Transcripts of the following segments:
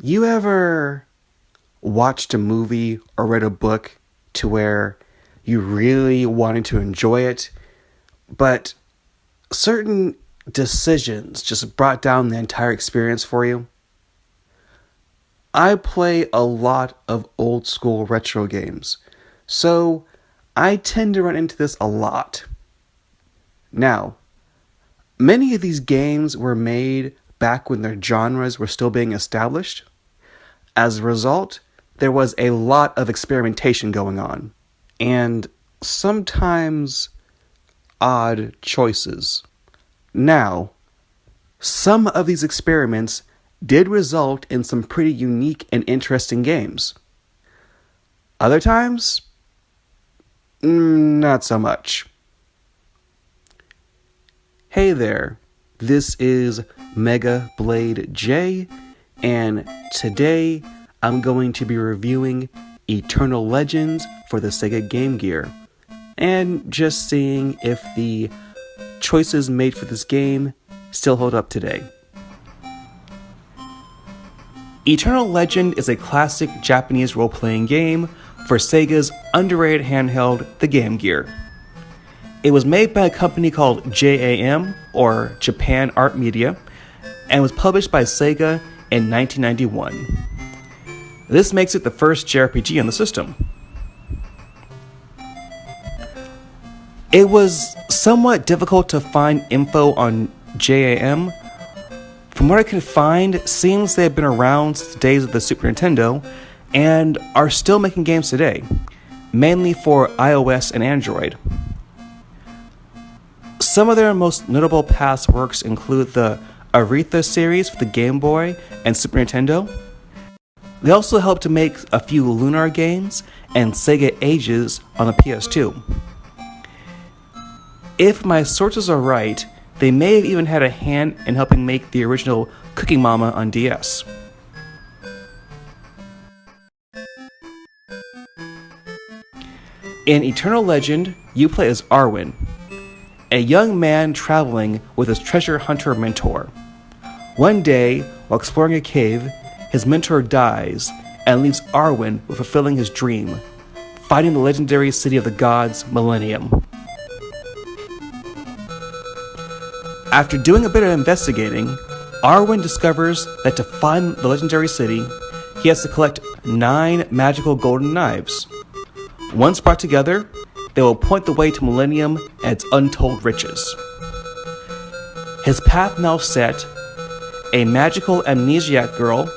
You ever watched a movie or read a book to where you really wanted to enjoy it, but certain decisions just brought down the entire experience for you? I play a lot of old school retro games, so I tend to run into this a lot. Now, many of these games were made back when their genres were still being established. As a result, there was a lot of experimentation going on, and sometimes odd choices. Now, some of these experiments did result in some pretty unique and interesting games. Other times, not so much. Hey there, this is Mega Blade J, and today I'm going to be reviewing Eternal Legends for the Sega Game Gear, and just seeing if the choices made for this game still hold up today. Eternal Legend is a classic Japanese role-playing game for Sega's underrated handheld, the Game Gear. It was made by a company called JAM, or Japan Art Media, and was published by Sega in 1991. This makes it the first JRPG on the system. It was somewhat difficult to find info on JAM. From what I could find, it seems they have been around since the days of the Super Nintendo and are still making games today, mainly for iOS and Android. Some of their most notable past works include the Aretha series for the Game Boy and Super Nintendo. They also helped to make a few Lunar games and Sega Ages on the PS2. If my sources are right, they may have even had a hand in helping make the original Cooking Mama on DS. In Eternal Legend, you play as Arwen, a young man traveling with his treasure hunter mentor. One day, while exploring a cave, his mentor dies and leaves Arwen with fulfilling his dream, finding the legendary city of the gods, Millennium. After doing a bit of investigating, Arwen discovers that to find the legendary city, he has to collect 9 magical golden knives. Once brought together, they will point the way to Millennium and its untold riches. His path now set, a magical amnesiac girl,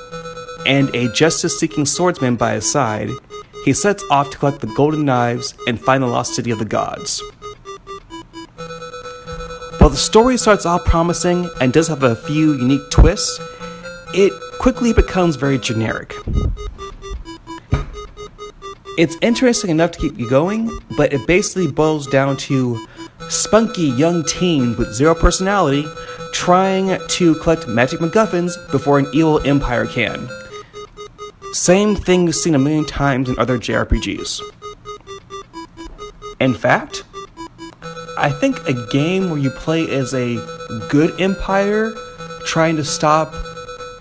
and a justice-seeking swordsman by his side, he sets off to collect the golden knives and find the lost city of the gods. While the story starts off promising and does have a few unique twists, it quickly becomes very generic. It's interesting enough to keep you going, but it basically boils down to spunky young teens with zero personality trying to collect magic MacGuffins before an evil empire can. Same thing you've seen a million times in other JRPGs. In fact, I think a game where you play as a good empire trying to stop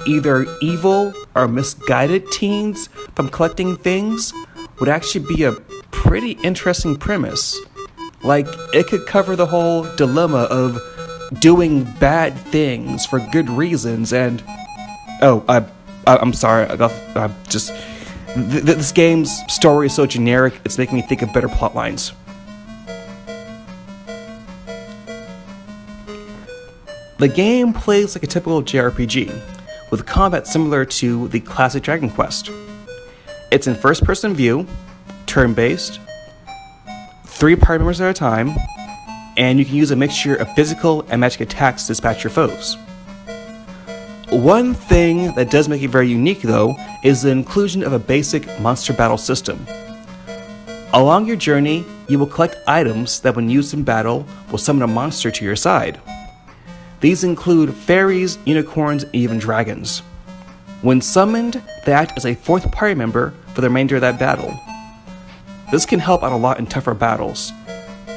either evil or misguided teens from collecting things would actually be a pretty interesting premise. Like, it could cover the whole dilemma of doing bad things for good reasons and... I'm sorry, this game's story is so generic, it's making me think of better plot lines. The game plays like a typical JRPG, with combat similar to the classic Dragon Quest. It's in first-person view, turn-based, 3 party members at a time, and you can use a mixture of physical and magic attacks to dispatch your foes. One thing that does make it very unique, though, is the inclusion of a basic monster battle system. Along your journey, you will collect items that when used in battle will summon a monster to your side. These include fairies, unicorns, and even dragons. When summoned, they act as a 4th party member for the remainder of that battle. This can help out a lot in tougher battles,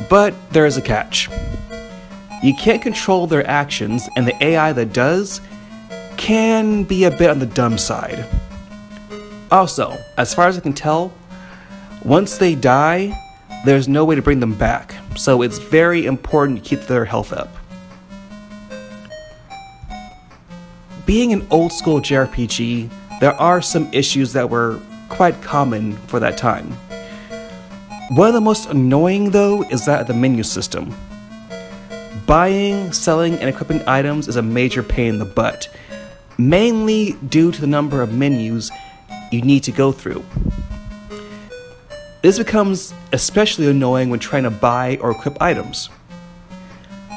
but there is a catch. You can't control their actions, and the AI that does can be a bit on the dumb side. Also, as far as I can tell, once they die, there's no way to bring them back, so it's very important to keep their health up. Being an old school JRPG, there are some issues that were quite common for that time. One of the most annoying, though, is that of the menu system. Buying, selling, and equipping items is a major pain in the butt, mainly due to the number of menus you need to go through. This becomes especially annoying when trying to buy or equip items.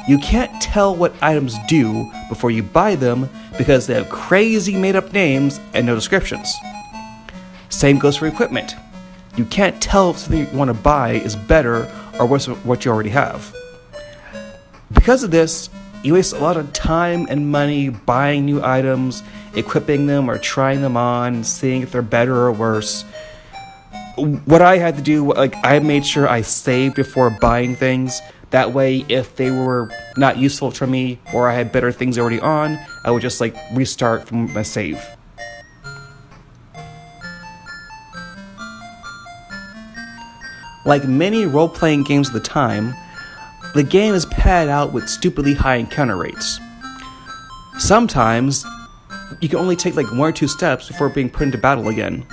You can't tell what items do before you buy them because they have crazy made-up names and no descriptions. Same goes for equipment. You can't tell if something you want to buy is better or worse than what you already have. Because of this, you waste a lot of time and money buying new items, equipping them or trying them on, seeing if they're better or worse. What I had to do, I made sure I saved before buying things. That way, if they were not useful for me or I had better things already on, I would just restart from my save. Like many role-playing games of the time, the game is padded out with stupidly high encounter rates. Sometimes, you can only take 1 or 2 steps before being put into battle again.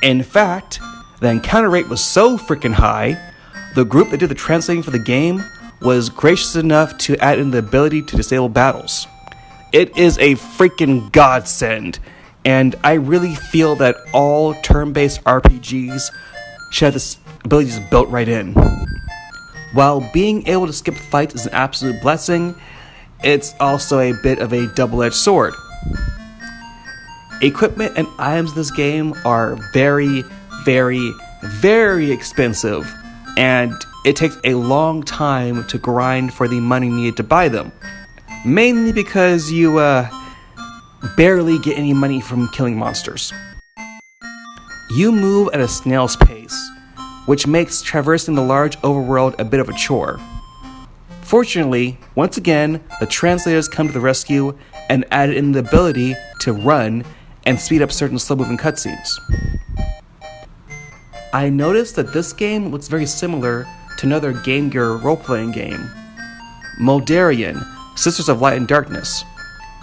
In fact, the encounter rate was so freaking high, the group that did the translating for the game was gracious enough to add in the ability to disable battles. It is a freaking godsend, and I really feel that all turn-based RPGs should have this ability just built right in. While being able to skip fights is an absolute blessing, it's also a bit of a double-edged sword. Equipment and items in this game are very, very, very expensive, and it takes a long time to grind for the money needed to buy them. Mainly because you barely get any money from killing monsters. You move at a snail's pace, which makes traversing the large overworld a bit of a chore. Fortunately, once again, the translators come to the rescue and added in the ability to run and speed up certain slow-moving cutscenes. I noticed that this game looks very similar to another Game Gear role-playing game, Moldarian, Sisters of Light and Darkness.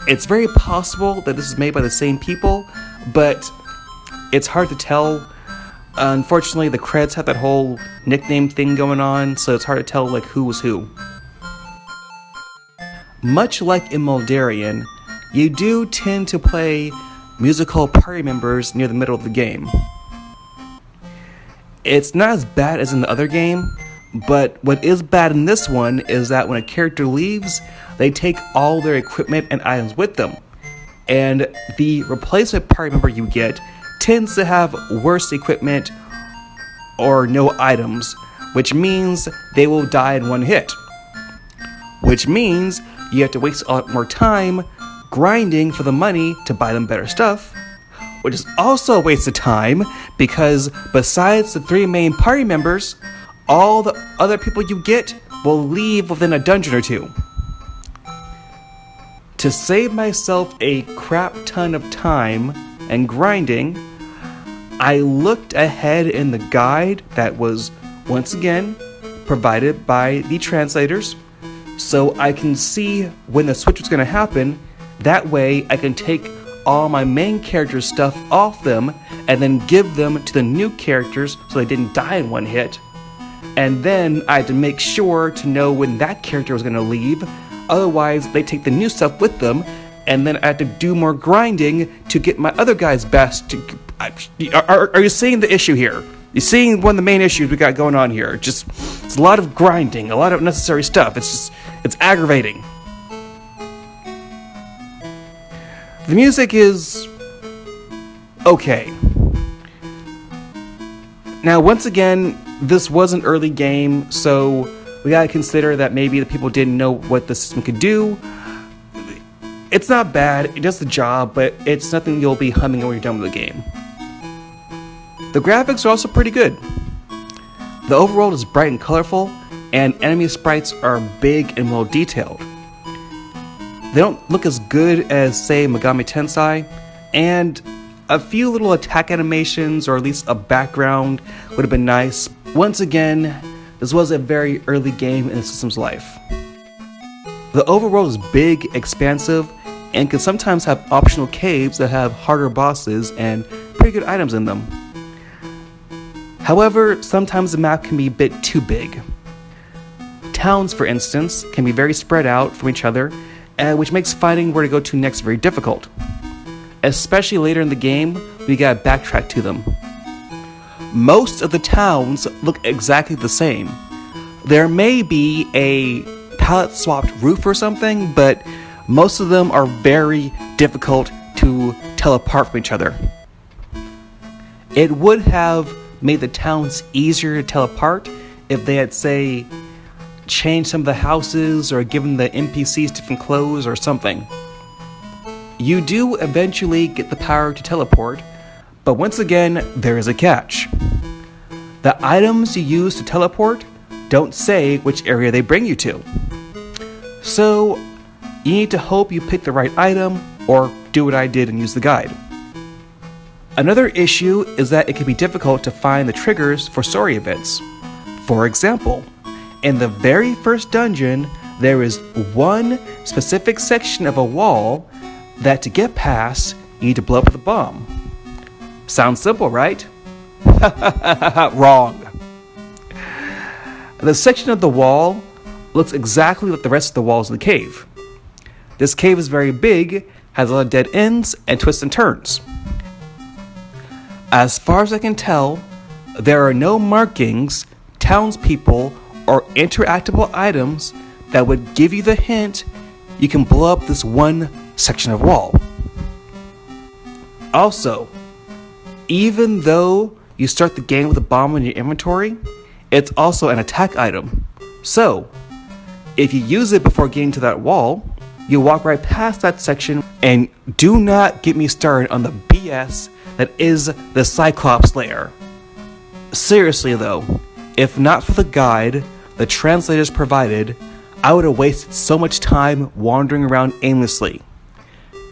It's very possible that this is made by the same people, but it's hard to tell. Unfortunately, the credits have that whole nickname thing going on, so it's hard to tell who was who. Much like in Moldarian, you do tend to play musical party members near the middle of the game. It's not as bad as in the other game, but what is bad in this one is that when a character leaves, they take all their equipment and items with them. And the replacement party member you get tends to have worse equipment or no items, which means they will die in one hit. Which means you have to waste a lot more time grinding for the money to buy them better stuff, which is also a waste of time because besides the 3 main party members, all the other people you get will leave within a dungeon or 2. To save myself a crap ton of time and grinding, I looked ahead in the guide that was, once again, provided by the translators, so I can see when the switch was going to happen. That way, I can take all my main characters' stuff off them and then give them to the new characters so they didn't die in one hit. And then I had to make sure to know when that character was going to leave, otherwise they take the new stuff with them, and then I had to do more grinding to get my other guys best. Are you seeing the issue here? You're seeing one of the main issues we got going on here. It's a lot of grinding, a lot of unnecessary stuff. It's aggravating. The music is okay. Now, once again, this was an early game, so we gotta consider that maybe the people didn't know what the system could do. It's not bad, it does the job, but it's nothing you'll be humming when you're done with the game. The graphics are also pretty good. The overworld is bright and colorful, and enemy sprites are big and well detailed. They don't look as good as, say, Megami Tensei, and a few little attack animations or at least a background would have been nice. Once again, this was a very early game in the system's life. The overworld is big, expansive, and can sometimes have optional caves that have harder bosses and pretty good items in them. However, sometimes the map can be a bit too big. Towns, for instance, can be very spread out from each other, which makes finding where to go to next very difficult. Especially later in the game, we gotta backtrack to them. Most of the towns look exactly the same. There may be a palette-swapped roof or something, but most of them are very difficult to tell apart from each other. It would have made the towns easier to tell apart if they had, say, changed some of the houses or given the NPCs different clothes or something. You do eventually get the power to teleport, but once again, there is a catch. The items you use to teleport don't say which area they bring you to. So, you need to hope you pick the right item, or do what I did and use the guide. Another issue is that it can be difficult to find the triggers for story events. For example, in the very first dungeon, there is one specific section of a wall that to get past, you need to blow up with a bomb. Sounds simple, right? Wrong. The section of the wall looks exactly like the rest of the walls of the cave. This cave is very big, has a lot of dead ends, and twists and turns. As far as I can tell, there are no markings, townspeople, or interactable items that would give you the hint you can blow up this one section of wall. Also, even though you start the game with a bomb in your inventory, it's also an attack item. So, if you use it before getting to that wall, you walk right past that section, and do not get me started on the BS that is the Cyclops lair. Seriously though, if not for the guide the translators provided, I would have wasted so much time wandering around aimlessly.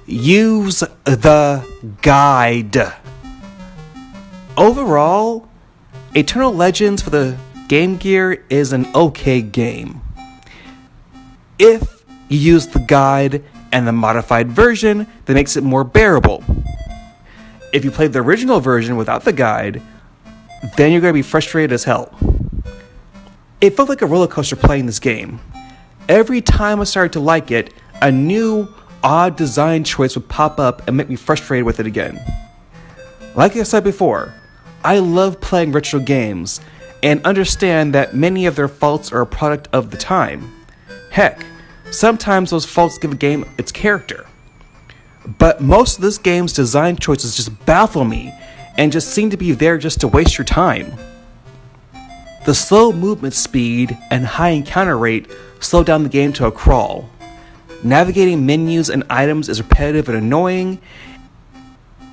Use the guide. Overall, Eternal Legends for the Game Gear is an okay game. If you use the guide and the modified version, that makes it more bearable. If you played the original version without the guide, then you're going to be frustrated as hell. It felt like a roller coaster playing this game. Every time I started to like it, a new, odd design choice would pop up and make me frustrated with it again. Like I said before, I love playing retro games, and understand that many of their faults are a product of the time. Heck, sometimes those faults give a game its character. But most of this game's design choices just baffle me, and just seem to be there just to waste your time. The slow movement speed and high encounter rate slow down the game to a crawl. Navigating menus and items is repetitive and annoying,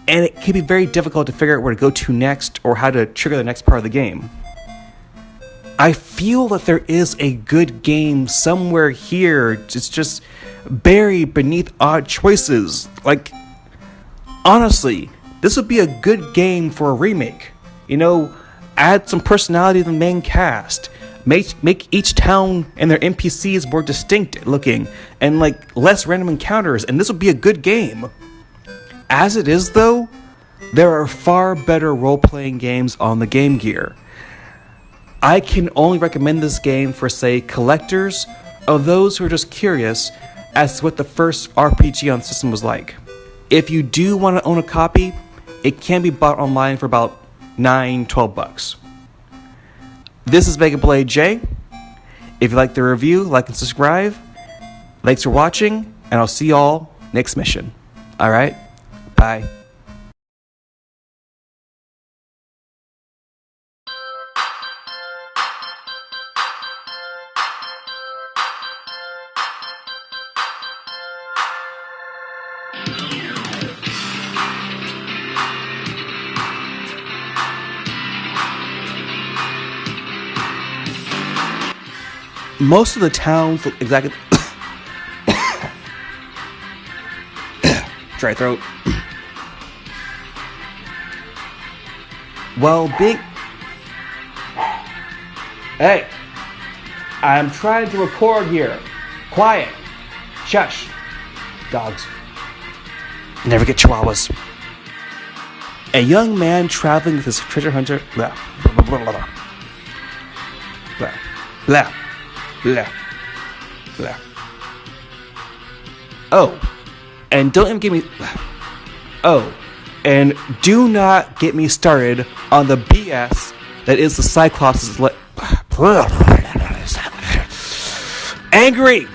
and it can be very difficult to figure out where to go to next or how to trigger the next part of the game. I feel that there is a good game somewhere here. It's just buried beneath odd choices. Like, honestly, this would be a good game for a remake. You know, add some personality to the main cast. Make each town and their NPCs more distinct looking, and like less random encounters, and this would be a good game. As it is though, there are far better role-playing games on the Game Gear. I can only recommend this game for, say, collectors or those who are just curious as to what the first RPG on the system was like. If you do want to own a copy, it can be bought online for about $9-12. This is Mega Blade J. If you like the review, like and subscribe. Thanks for watching, and I'll see y'all next mission. Alright? Bye. Most of the towns look exactly... Dry throat. Well, big... Hey! I'm trying to record here. Quiet. Shush. Dogs. Never get chihuahuas. A young man traveling with his treasure hunter... Blah. Blah, blah, blah, blah. Blah. Blah. Blah. Blah. Oh. And don't even get me... Oh. And do not get me started on the BS that is the Cyclops' Angry!